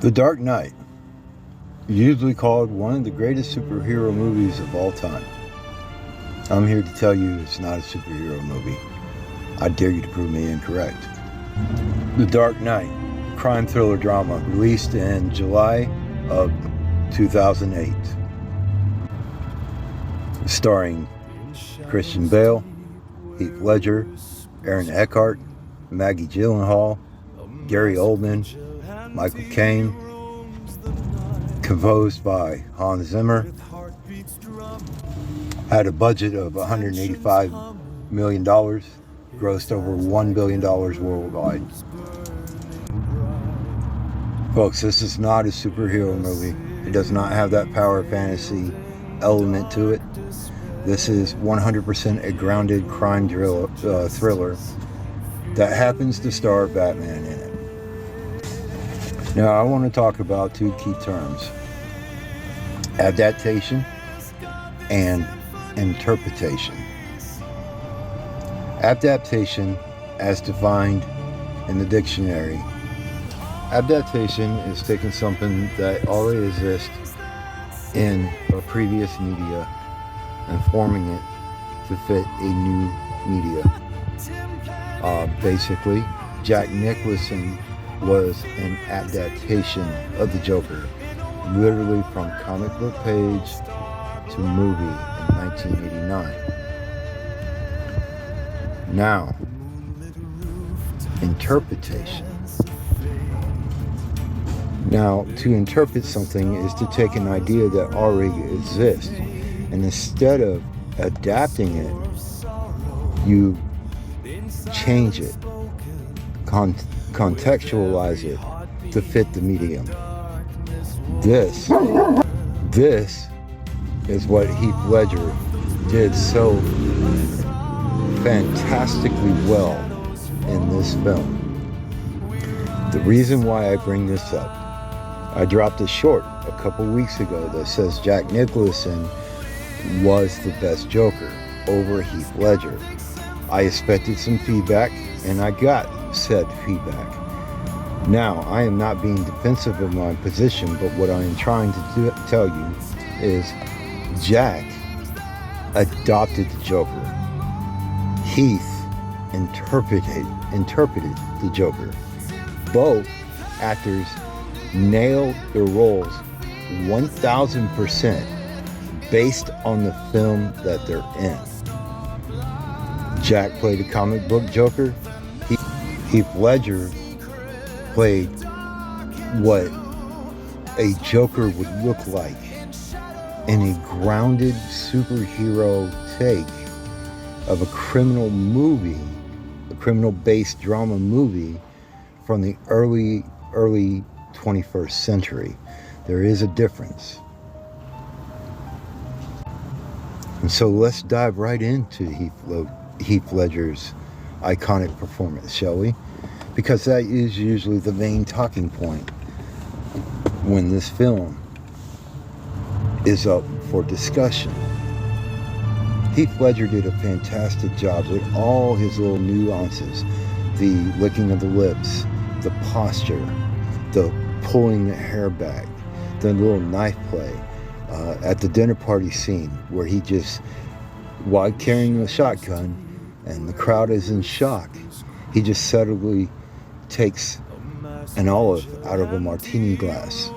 The Dark Knight, usually called one of the greatest superhero movies of all time. I'm here to tell you it's not a superhero movie. I dare you to prove me incorrect. The Dark Knight, crime thriller drama, released in July of 2008. Starring Christian Bale, Heath Ledger, Aaron Eckhart, Maggie Gyllenhaal, Gary Oldman, Michael Caine. Composed by Hans Zimmer. Had a budget of $185 million, grossed over $1 billion worldwide. Folks, this is not a superhero movie. It does not have that power fantasy element to it. This is 100% a grounded crime thriller that happens to star Batman in it. Now, I want to talk about two key terms: adaptation and interpretation. Adaptation, as defined in the dictionary, adaptation is taking something that already exists in a previous media and forming it to fit a new media. Basically, Jack Nicholson was an adaptation of the Joker, literally from comic book page to movie in 1989. Now, interpretation. Now, to interpret something is to take an idea that already exists, and instead of adapting it, you change it, contextualize it to fit the medium. This is what Heath Ledger did so fantastically well in this film. The reason why I bring this up, I dropped a short a couple weeks ago that says Jack Nicholson was the best Joker over Heath Ledger. I expected some feedback, and I got said feedback. Now, I am not being defensive of my position, but what I am trying to tell you is Jack adopted the Joker. Heath interpreted the Joker. Both actors nailed their roles 1000% based on the film that they're in. Jack played a comic book Joker. Heath Ledger played what a Joker would look like in a grounded superhero take of a criminal movie, a criminal-based drama movie from the early 21st century. There is a difference. And so let's dive right into Heath Ledger's iconic performance, shall we? Because that is usually the main talking point when this film is up for discussion. Heath Ledger did a fantastic job with all his little nuances, the licking of the lips, the posture, the pulling the hair back, the little knife play, at the dinner party scene where he just, while carrying a shotgun and the crowd is in shock, he just subtly takes an olive out of a martini glass.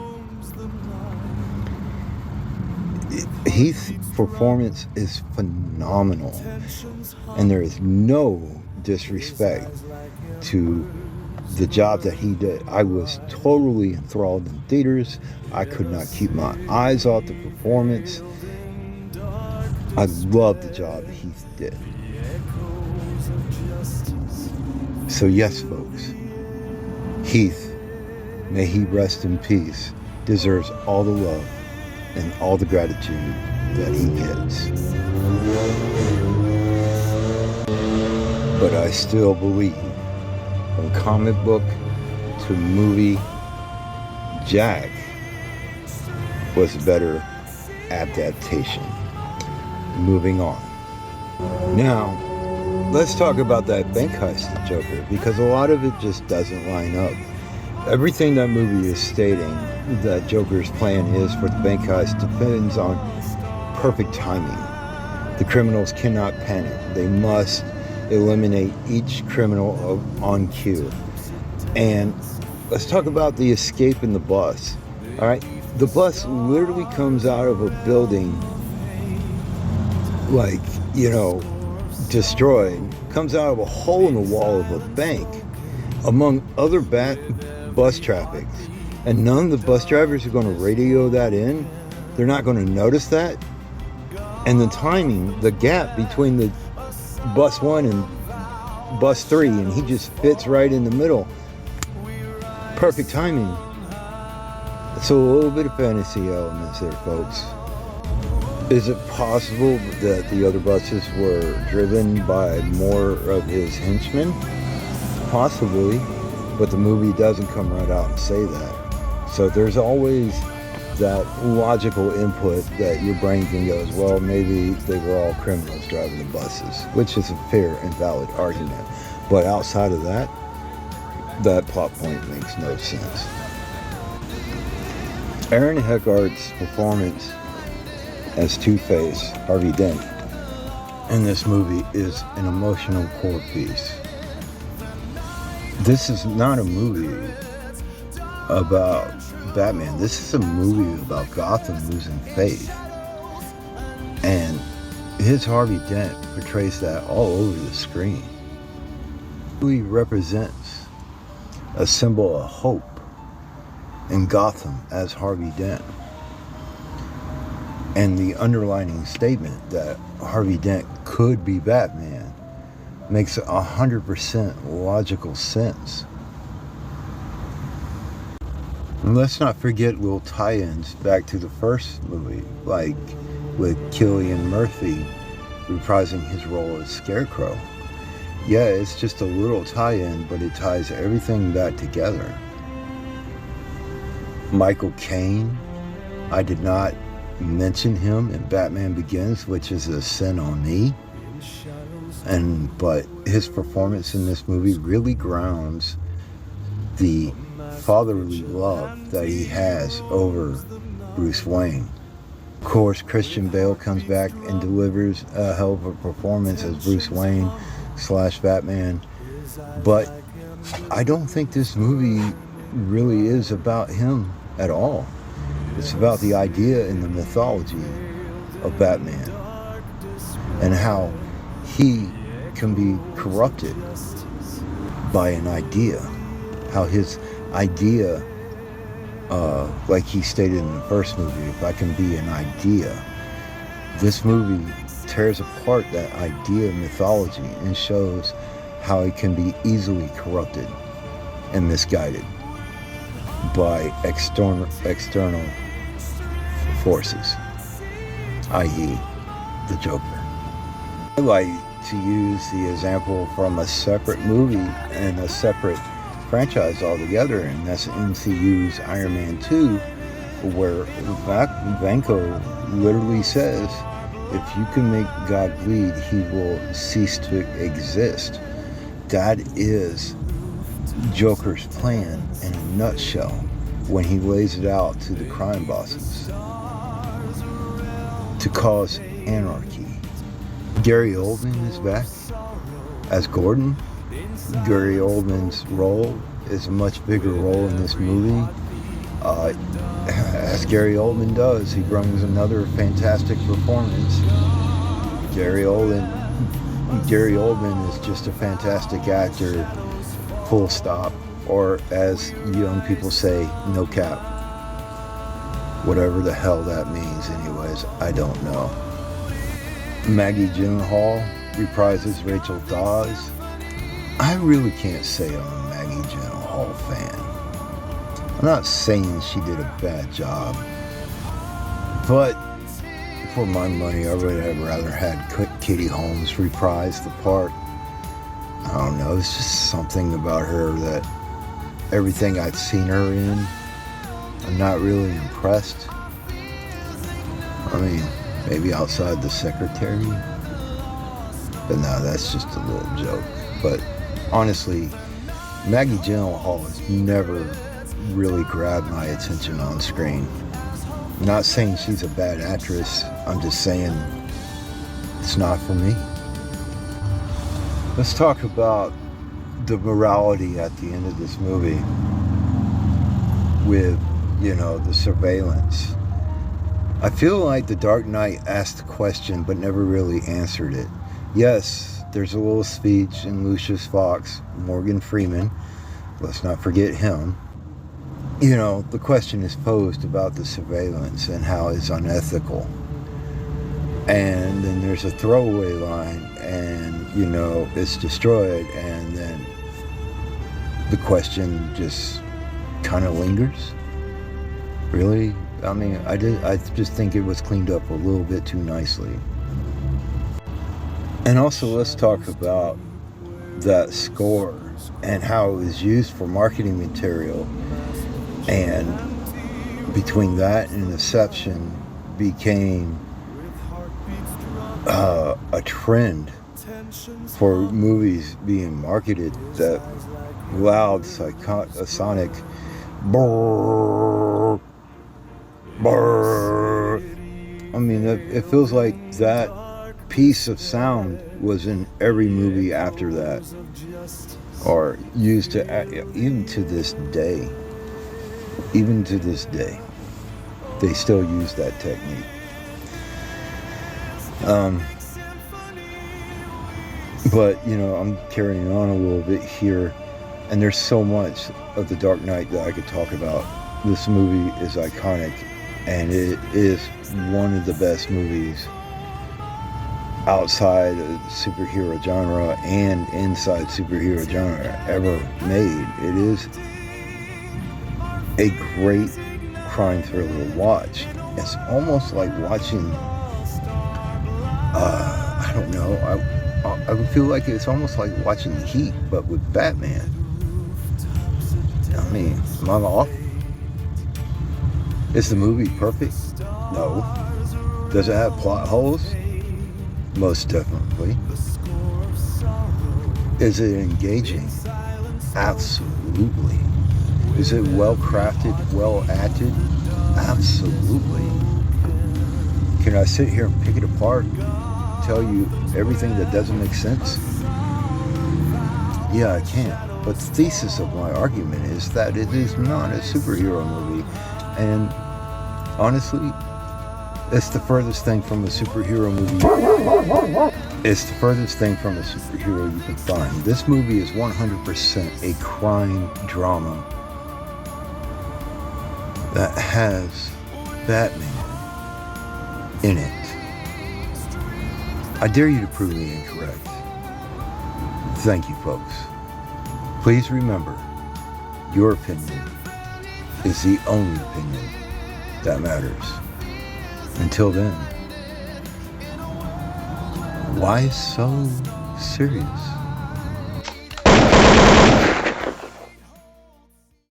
Heath's performance is phenomenal, and there is no disrespect to the job that he did. I was totally enthralled in theaters. I could not keep my eyes off the performance. I love the job Heath did. So yes, folks, Heath, may he rest in peace, deserves all the love and all the gratitude that he gets. But I still believe, from comic book to movie, Jack was a better adaptation. Moving on. Now, let's talk about that bank heist Joker, because a lot of it just doesn't line up. Everything that movie is stating that Joker's plan is for the bank heist depends on perfect timing. The criminals cannot panic. They must eliminate each criminal on cue. And let's talk about the escape in the bus. All right, the bus literally comes out of a building, like, destroyed, comes out of a hole in the wall of a bank among other bus traffic. And none of the bus drivers are going to radio that in. They're not going to notice that. And the timing, the gap between the bus 1 and bus 3, and he just fits right in the middle. Perfect timing. So a little bit of fantasy elements there, folks. Is it possible that the other buses were driven by more of his henchmen? Possibly, but the movie doesn't come right out and say that. So there's always that logical input that your brain can go, well, maybe they were all criminals driving the buses, which is a fair and valid argument. But outside of that, that plot point makes no sense. Aaron Eckhart's performance as Two-Face, Harvey Dent, in this movie is an emotional core piece. This is not a movie about Batman. This is a movie about Gotham losing faith. And his Harvey Dent portrays that all over the screen. He represents a symbol of hope in Gotham as Harvey Dent. And the underlining statement that Harvey Dent could be Batman makes 100% logical sense. And let's not forget little tie-ins back to the first movie, like with Cillian Murphy reprising his role as Scarecrow. Yeah, it's just a little tie-in, but it ties everything back together. Michael Caine, I did not mention him in Batman Begins, which is a sin on me. But his performance in this movie really grounds the fatherly love that he has over Bruce Wayne. Of course, Christian Bale comes back and delivers a hell of a performance as Bruce Wayne / Batman. But I don't think this movie really is about him at all. It's about the idea and the mythology of Batman and how he can be corrupted by an idea. How his idea, like he stated in the first movie, if I can be an idea, this movie tears apart that idea mythology and shows how it can be easily corrupted and misguided by external forces, i.e. the Joker. I like to use the example from a separate movie and a separate franchise altogether, and that's MCU's Iron Man 2, where Vanko literally says, if you can make God bleed, he will cease to exist. That is Joker's plan in a nutshell when he lays it out to the crime bosses to cause anarchy. Gary Oldman is back as Gordon. Gary Oldman's role is a much bigger role in this movie. As Gary Oldman does, he brings another fantastic performance. Gary Oldman is just a fantastic actor, full stop, or as young people say, no cap. Whatever the hell that means anyways, I don't know. Maggie Gyllenhaal reprises Rachel Dawes. I really can't say I'm a Maggie Gyllenhaal fan. I'm not saying she did a bad job, but for my money, I would have rather had Katie Holmes reprise the part. I don't know, it's just something about her that everything I've seen her in, I'm not really impressed. I mean, maybe outside the secretary, but no, that's just a little joke. But honestly, Maggie Gyllenhaal has never really grabbed my attention on screen. I'm not saying she's a bad actress. I'm just saying it's not for me. Let's talk about the morality at the end of this movie with, the surveillance. I feel like The Dark Knight asked the question but never really answered it. Yes, there's a little speech in Lucius Fox, Morgan Freeman. Let's not forget him. The question is posed about the surveillance and how it's unethical. And then there's a throwaway line and, it's destroyed. And then the question just kind of lingers. Really? I mean, I just think it was cleaned up a little bit too nicely. And also, let's talk about that score and how it was used for marketing material. And between that and Inception became a trend for movies being marketed, that loud sonic brrr, brrr. I mean, it feels like that piece of sound was in every movie after that, or used even to this day, they still use that technique. But I'm carrying on a little bit here, and there's so much of The Dark Knight that I could talk about. This movie is iconic, and it is one of the best movies outside of the superhero genre and inside superhero genre ever made. It is a great crime thriller to watch. It's almost like watching, I don't know, I would feel like it's almost like watching Heat, but with Batman. I mean, am I off? Is the movie perfect? No. Does it have plot holes? Most definitely. Is it engaging? Absolutely. Is it well crafted, well acted? Absolutely. Can I sit here and pick it apart, tell you everything that doesn't make sense? Yeah, I can. But the thesis of my argument is that it is not a superhero movie. And honestly, it's the furthest thing from a superhero movie. It's the furthest thing from a superhero you can find. This movie is 100% a crime drama that has Batman in it. I dare you to prove me incorrect. Thank you, folks. Please remember, your opinion is the only opinion that matters. Until then, why so serious?